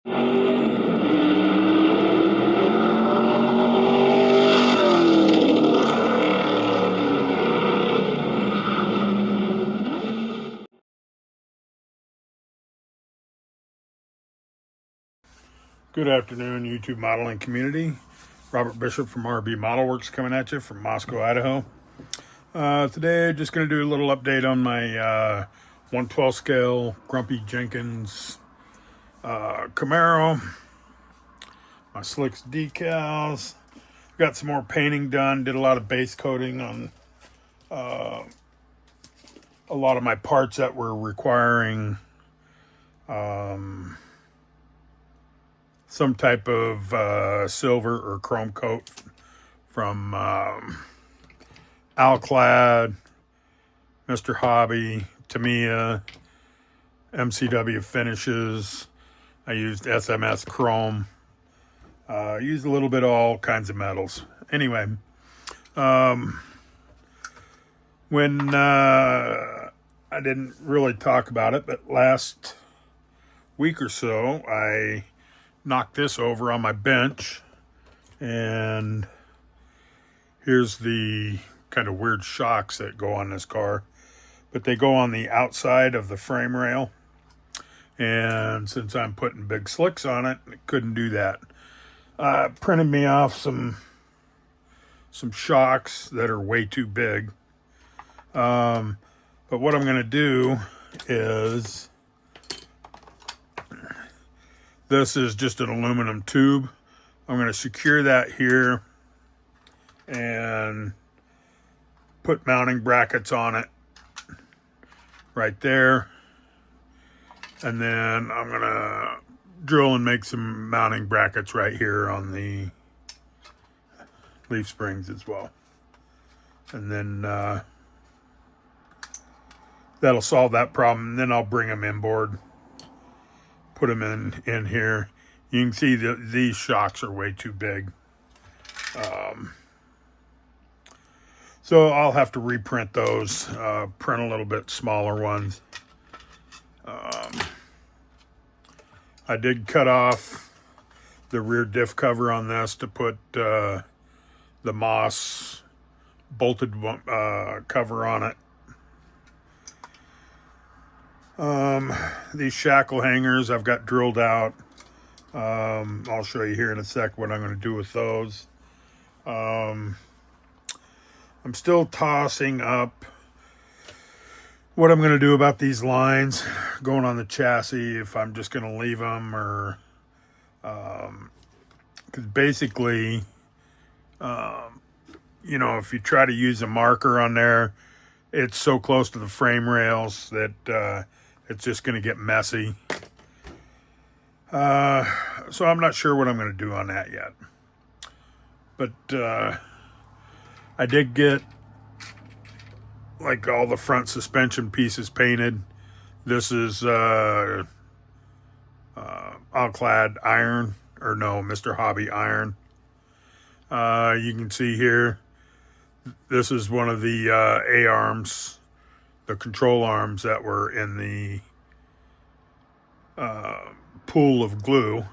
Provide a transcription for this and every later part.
Good afternoon, YouTube modeling community. Robert Bishop from RB Model Works coming at you from Moscow, Idaho. Today, just going to do a little update on my 1/12 scale Grumpy Jenkins Camaro. My slicks decals. Got some more painting done. Did a lot of base coating on a lot of my parts that were requiring some type of silver or chrome coat from Alclad, Mr. Hobby, Tamiya, MCW Finishes. I used SMS Chrome. Used a little bit of all kinds of metals. Anyway, when I didn't really talk about it, but last week or so, I knocked this over on my bench, and here's the kind of weird shocks that go on this car, but they go on the outside of the frame rail, and since I'm putting big slicks on it, I couldn't do that. Printed me off some shocks that are way too big, but what I'm going to do is, this is just an aluminum tube. I'm going to secure that here and put mounting brackets on it right there. And then I'm going to drill and make some mounting brackets right here on the leaf springs as well. And then that'll solve that problem. And then I'll bring them inboard. Put them in here. You can see that these shocks are way too big. So I'll have to reprint those, print a little bit smaller ones. I did cut off the rear diff cover on this to put the Moss bolted cover on it. These shackle hangers I've got drilled out. I'll show you here in a sec what I'm going to do with those. I'm still tossing up what I'm going to do about these lines going on the chassis, if I'm just going to leave them, or because basically, you know, if you try to use a marker on there, it's so close to the frame rails that it's just going to get messy. So I'm not sure what I'm going to do on that yet. But I did get like all the front suspension pieces painted. This is Alclad iron, or no, Mr. Hobby iron. You can see here, this is one of the A-arms, the control arms that were in the pool of glue.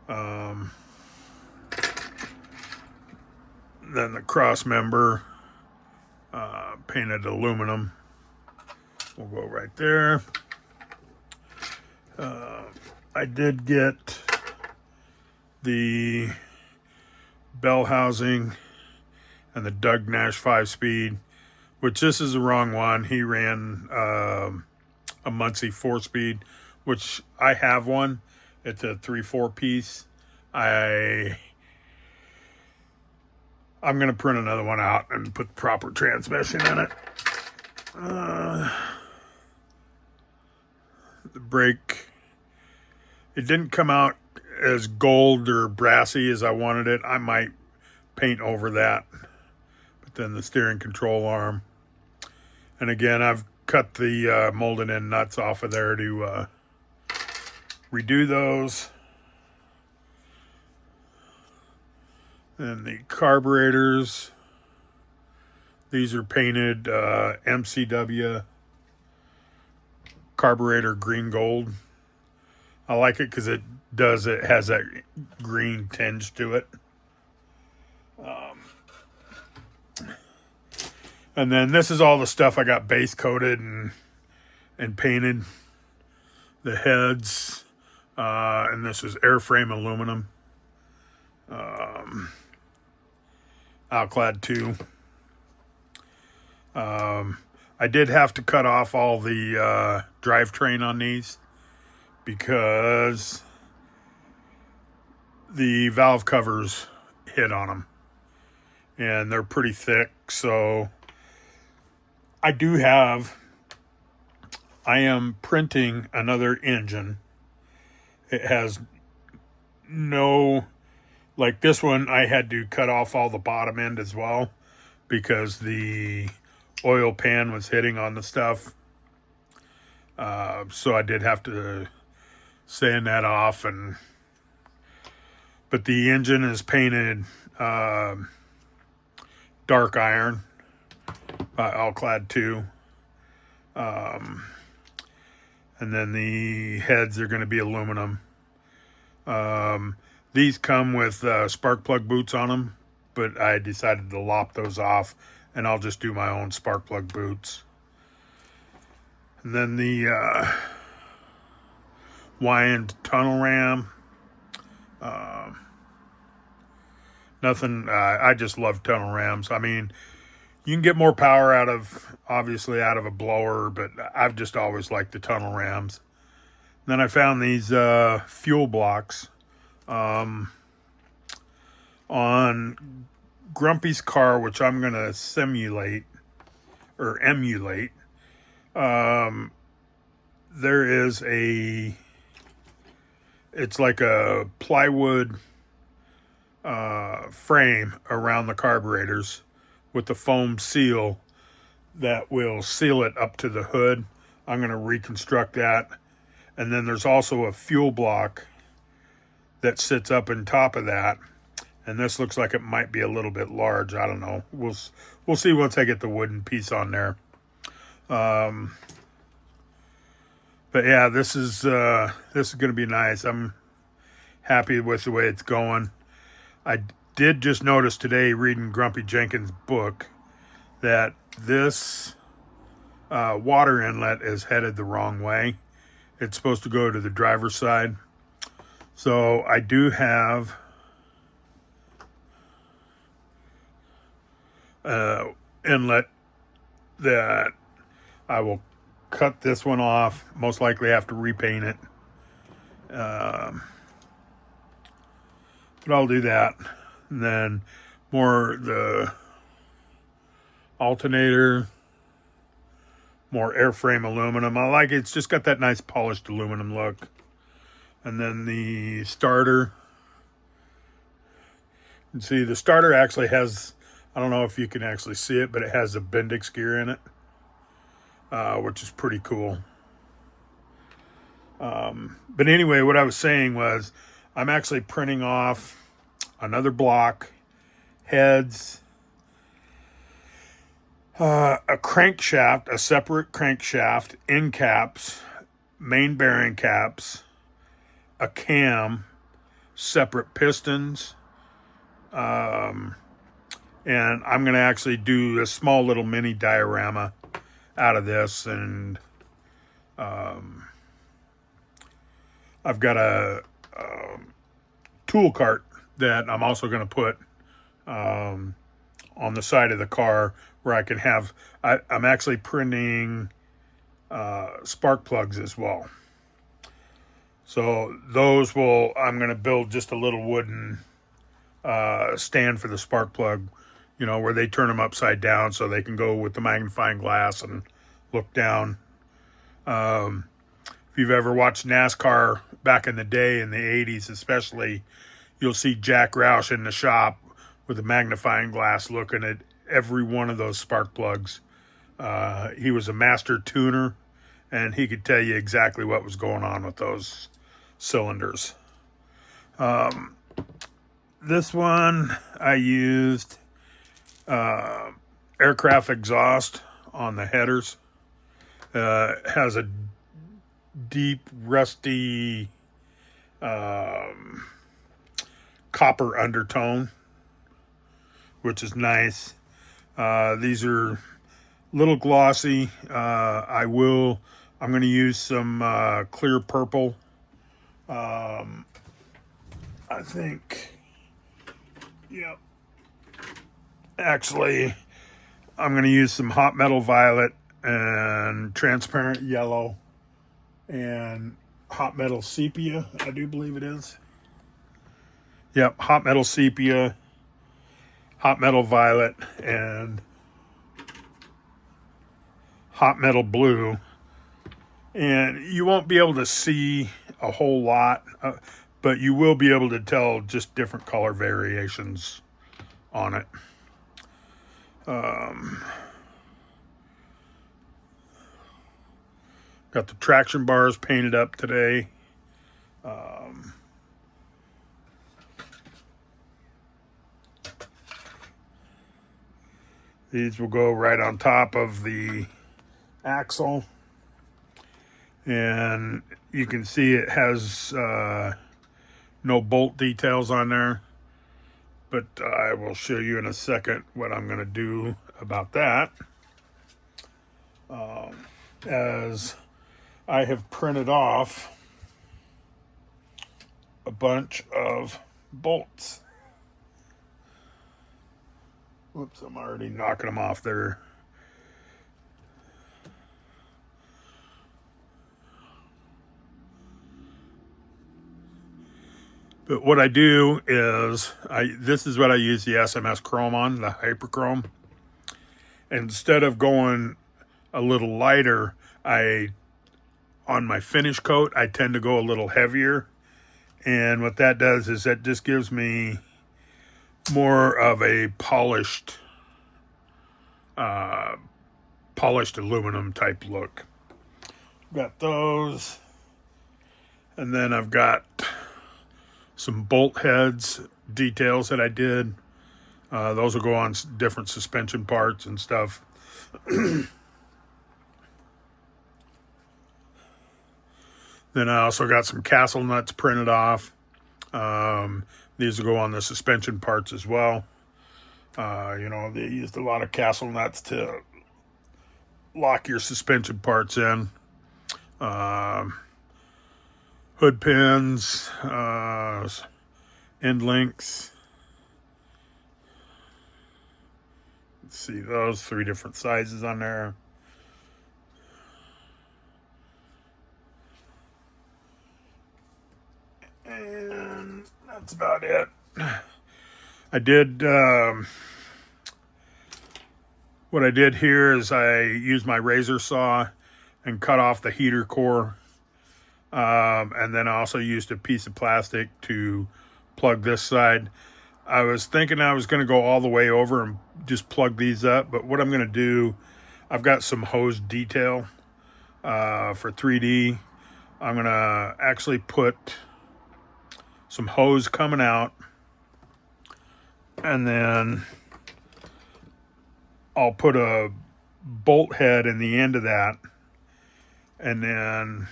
Then the cross member, painted aluminum. We'll go right there. I did get the bell housing and the Doug Nash 5-speed, which this is the wrong one. He ran a Muncie 4-speed, which I have one. It's a 3/4 piece. I'm going to print another one out and put the proper transmission in it. The brake, it didn't come out as gold or brassy as I wanted it. I might paint over that. But then the steering control arm. And again, I've cut the molded in nuts off of there to redo those. And the carburetors, these are painted MCW carburetor green gold. I like it because it has that green tinge to it. And then this is all the stuff I got base coated and painted. The heads, and this is airframe aluminum. Outclad 2. I did have to cut off all the drivetrain on these because the valve covers hit on them. And they're pretty thick, so I am printing another engine. It has no, like this one, I had to cut off all the bottom end as well because the oil pan was hitting on the stuff. So I did have to sand that off, but the engine is painted dark iron by Outclad 2. And then the heads are going to be aluminum. These come with spark plug boots on them, but I decided to lop those off, and I'll just do my own spark plug boots. And then the wind tunnel ram. Nothing, I just love tunnel rams. I mean, you can get more power obviously out of a blower, but I've just always liked the tunnel rams. Then I found these fuel blocks on Grumpy's car, which I'm going to emulate. There is it's like a plywood frame around the carburetors with the foam seal that will seal it up to the hood. I'm going to reconstruct that. And then there's also a fuel block that sits up on top of that. And this looks like it might be a little bit large. I don't know. We'll see once I get the wooden piece on there. But yeah, this is going to be nice. I'm happy with the way it's going. I did just notice today, reading Grumpy Jenkins' book, that this water inlet is headed the wrong way. It's supposed to go to the driver's side. So I do have inlet that I will cut this one off. Most likely have to repaint it. But I'll do that. And then more the alternator, more airframe aluminum. I like it. It's just got that nice polished aluminum look. And then the starter. And see, the starter actually has, I don't know if you can actually see it, but it has a Bendix gear in it, which is pretty cool. But anyway, what I was saying was I'm actually printing off another block, heads, a crankshaft, a separate crankshaft, end caps, main bearing caps, a cam, separate pistons, and I'm going to actually do a small little mini diorama out of this, and I've got a tool cart that I'm also going to put on the side of the car where I can have, I'm actually printing spark plugs as well. So those I'm going to build just a little wooden stand for the spark plug, where they turn them upside down so they can go with the magnifying glass and look down. If you've ever watched NASCAR back in the day, in the 80s especially, you'll see Jack Roush in the shop with a magnifying glass looking at every one of those spark plugs. He was a master tuner, and he could tell you exactly what was going on with those cylinders. This one I used aircraft exhaust on the headers. Has a deep rusty copper undertone, which is nice. These are a little glossy. I'm going to use some clear purple. I think, yep. Actually, I'm going to use some hot metal violet and transparent yellow and hot metal sepia, I do believe it is. Yep, hot metal sepia, hot metal violet, and hot metal blue. And you won't be able to see a whole lot, but you will be able to tell just different color variations on it. Got the traction bars painted up today. These will go right on top of the axle. And you can see it has no bolt details on there. But I will show you in a second what I'm going to do about that. As I have printed off a bunch of bolts. Whoops, I'm already knocking them off there. But what I do is, this is what I use the SMS chrome on, the hyperchrome. Instead of going a little lighter, on my finish coat, I tend to go a little heavier. And what that does is that just gives me more of a polished aluminum type look. Got those. And then I've got some bolt heads details that I did. Those will go on different suspension parts and stuff. Then I also got some castle nuts printed off. These will go on the suspension parts as well. They used a lot of castle nuts to lock your suspension parts in. Hood pins, end links. Let's see, those 3 different sizes on there. And that's about it. I did, what I did here is I used my razor saw and cut off the heater core. And then I also used a piece of plastic to plug this side. I was thinking I was going to go all the way over and just plug these up. But what I'm going to do, I've got some hose detail for 3D. I'm going to actually put some hose coming out, and then I'll put a bolt head in the end of that, and then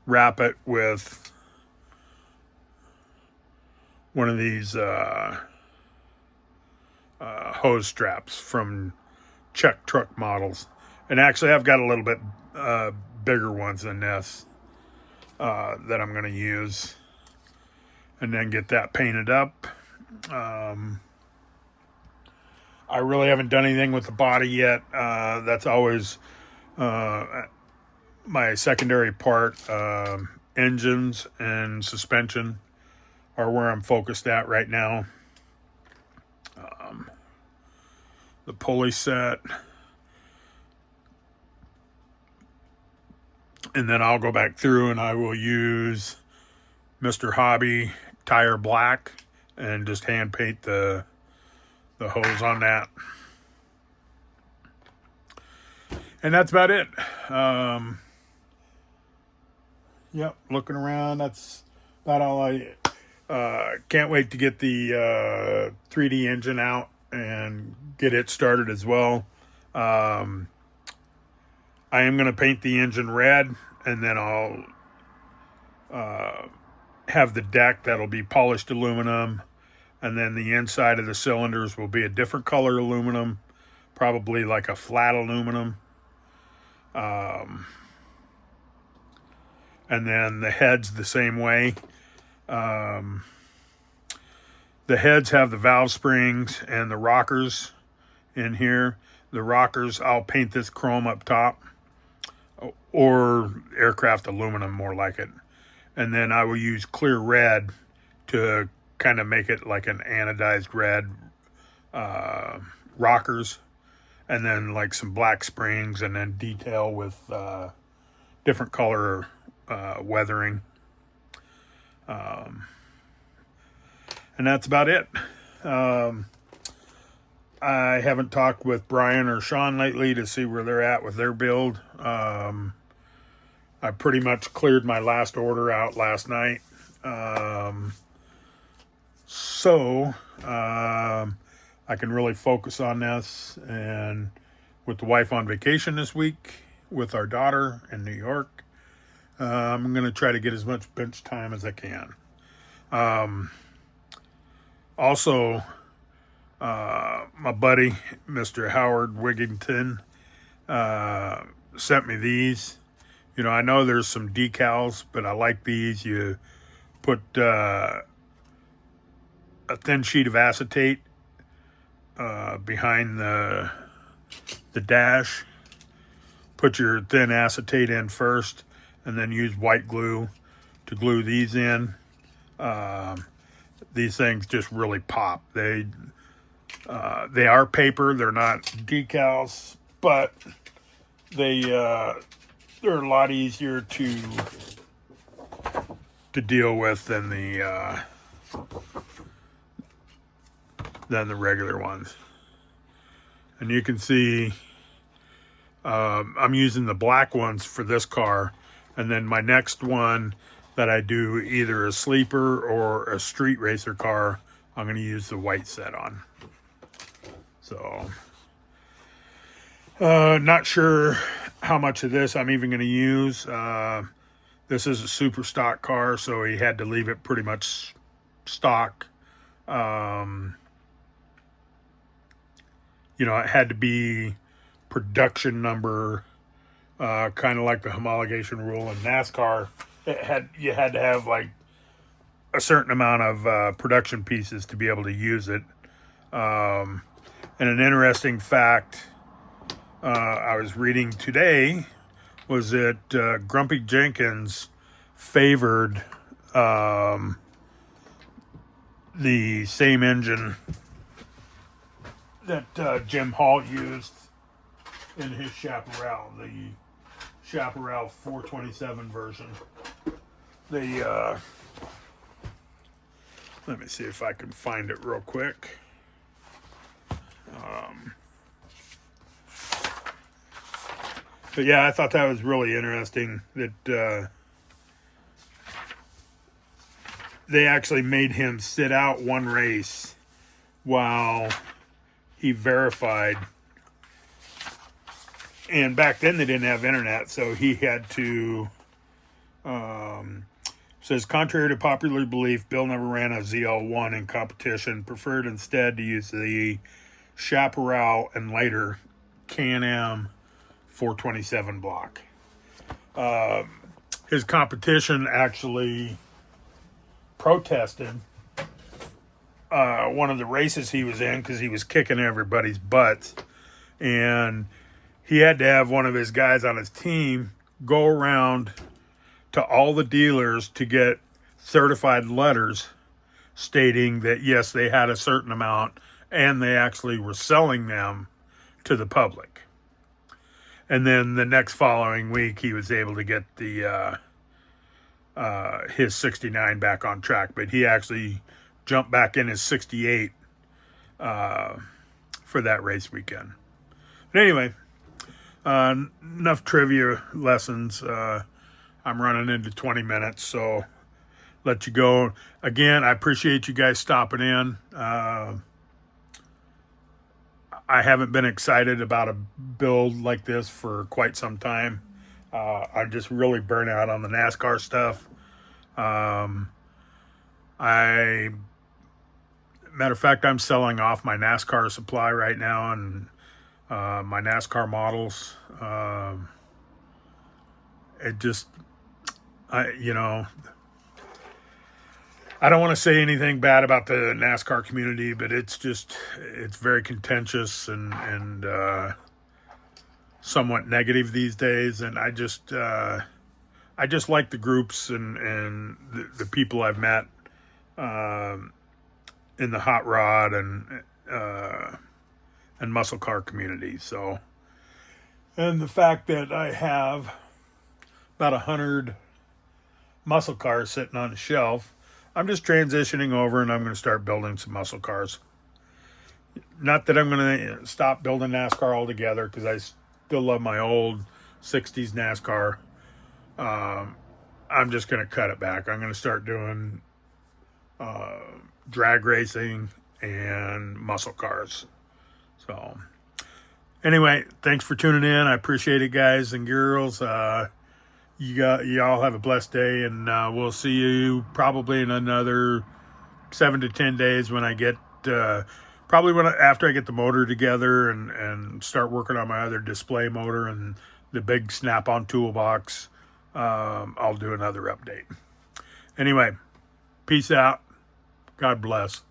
wrap it with one of these hose straps from Czech truck models. And actually I've got a little bit bigger ones than this that I'm going to use, and then get that painted up. I really haven't done anything with the body yet. That's always my secondary part. Engines and suspension are where I'm focused at right now. The pulley set. And then I'll go back through and I will use Mr. Hobby Tire Black and just hand paint the hose on that. And that's about it. Yep, looking around, that's about all I... can't wait to get the 3D engine out and get it started as well. I am going to paint the engine red, and then I'll have the deck that'll be polished aluminum, and then the inside of the cylinders will be a different color aluminum, probably like a flat aluminum. And then the heads the same way. The heads have the valve springs and the rockers in here. The rockers, I'll paint this chrome up top, or aircraft aluminum, more like it. And then I will use clear red to kind of make it like an anodized red rockers. And then like some black springs, and then detail with different color weathering. And that's about it. I haven't talked with Brian or Shawn lately to see where they're at with their build. I pretty much cleared my last order out last night. So I can really focus on this. And with the wife on vacation this week with our daughter in New York, I'm going to try to get as much bench time as I can. Also, my buddy, Mr. Howard Wigington, sent me these. You know, I know there's some decals, but I like these. You put a thin sheet of acetate behind the dash. Put your thin acetate in first, and then use white glue to glue these in. These things just really pop. They are paper. They're not decals, but they're a lot easier to deal with than the regular ones. And you can see I'm using the black ones for this car, and then my next one that I do, either a sleeper or a street racer car, I'm going to use the white set on. So not sure how much of this I'm even going to use. This is a super stock car, so he had to leave it pretty much stock. You know, it had to be production number, kind of like the homologation rule in NASCAR. You had to have like a certain amount of production pieces to be able to use it. And an interesting fact I was reading today was that Grumpy Jenkins favored the same engine that Jim Hall used in his Chaparral, the Chaparral 427 version. Let me see if I can find it real quick. But yeah, I thought that was really interesting that they actually made him sit out one race while he verified. And back then they didn't have internet, so he had to... says, contrary to popular belief, Bill never ran a ZL1 in competition, preferred instead to use the Chaparral and later Can-Am 427 block. His competition actually protested one of the races he was in because he was kicking everybody's butts, and he had to have one of his guys on his team go around to all the dealers to get certified letters stating that, yes, they had a certain amount and they actually were selling them to the public. And then the next following week, he was able to get the his 69 back on track. But he actually jumped back in his 68 for that race weekend. But anyway, enough trivia lessons. I'm running into 20 minutes, so let you go. Again, I appreciate you guys stopping in. I haven't been excited about a build like this for quite some time. I'm just really burnt out on the NASCAR stuff. Matter of fact, I'm selling off my NASCAR supply right now, and my NASCAR models. It just, you know, I don't want to say anything bad about the NASCAR community, but it's very contentious and somewhat negative these days. And I just like the groups and the people I've met in the hot rod and muscle car community. So, and the fact that I have about 100 muscle cars sitting on a shelf, I'm just transitioning over and I'm going to start building some muscle cars. Not that I'm going to stop building NASCAR altogether, because I still love my old 60s NASCAR. I'm just going to cut it back. I'm going to start doing drag racing and muscle cars. So anyway, thanks for tuning in. I appreciate it, guys and girls. Y'all have a blessed day, and we'll see you probably in another 7 to 10 days when I get after I get the motor together and start working on my other display motor and the big snap-on toolbox. I'll do another update. Anyway, peace out. God bless.